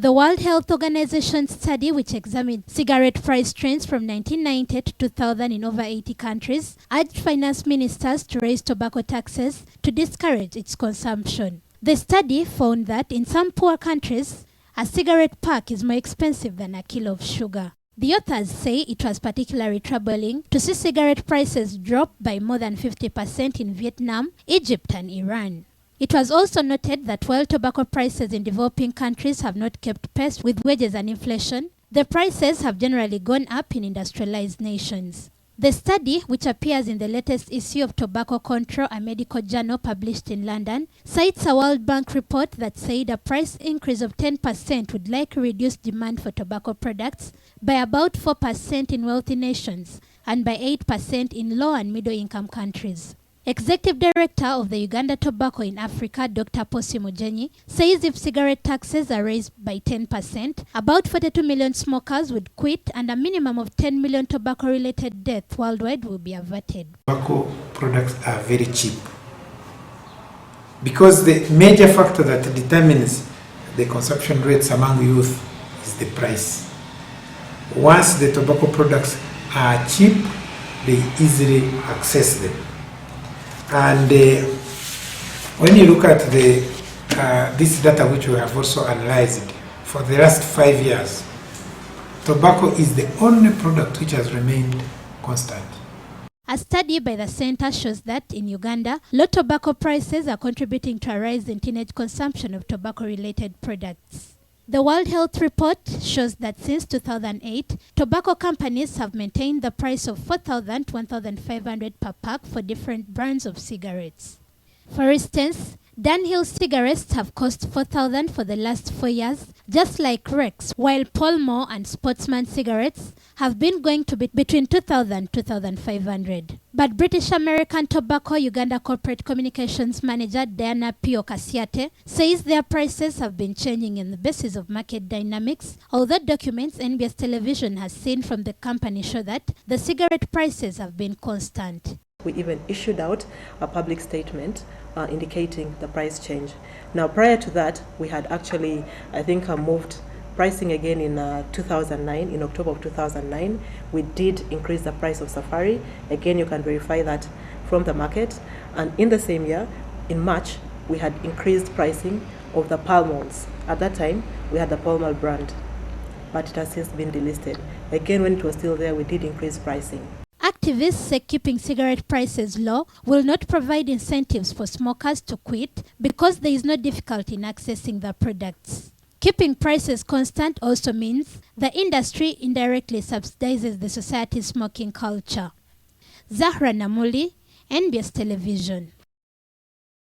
The World Health Organization study, which examined cigarette price trends from 1990 to 2000 in over 80 countries, urged finance ministers to raise tobacco taxes to discourage its consumption. The study found that in some poor countries, a cigarette pack is more expensive than a kilo of sugar. The authors say it was particularly troubling to see cigarette prices drop by more than 50% in Vietnam, Egypt, and Iran. It was also noted that while tobacco prices in developing countries have not kept pace with wages and inflation, the prices have generally gone up in industrialized nations. The study, which appears in the latest issue of Tobacco Control, a medical journal published in London, cites a World Bank report that said a price increase of 10% would likely reduce demand for tobacco products by about 4% in wealthy nations and by 8% in low and middle income countries. Executive Director of the Uganda Tobacco in Africa, Dr. Posi Mujenyi, says if cigarette taxes are raised by 10%, about 42 million smokers would quit and a minimum of 10 million tobacco-related deaths worldwide will be averted. Tobacco products are very cheap because the major factor that determines the consumption rates among youth is the price. Once the tobacco products are cheap, they easily access them. And when you look at this data, which we have also analyzed for the last 5 years, tobacco is the only product which has remained constant. A study by the center shows that in Uganda, low tobacco prices are contributing to a rise in teenage consumption of tobacco-related products. The World Health Report shows that since 2008, tobacco companies have maintained the price of $4,000 to $1,500 per pack for different brands of cigarettes. For instance, Dunhill cigarettes have cost $4,000 for the last 4 years, just like Rex, while Pall Mall and Sportsman cigarettes have been going to be between $2,000 to $2,500. But British American Tobacco Uganda Corporate Communications Manager Diana Pio Kasiate says their prices have been changing on the basis of market dynamics, although documents NBS Television has seen from the company show that the cigarette prices have been constant. We even issued out a public statement indicating the price change. Now, prior to that, we had actually, moved pricing again in 2009, in October of 2009. We did increase the price of Safari. Again, you can verify that from the market. And in the same year, in March, we had increased pricing of the Pall Malls. At that time, we had the Pall Mall brand, but it has since been delisted. Again, when it was still there, we did increase pricing. Activists say keeping cigarette prices low will not provide incentives for smokers to quit because there is no difficulty in accessing the products. Keeping prices constant also means the industry indirectly subsidizes the society's smoking culture. Zahra Namuli, NBS Television.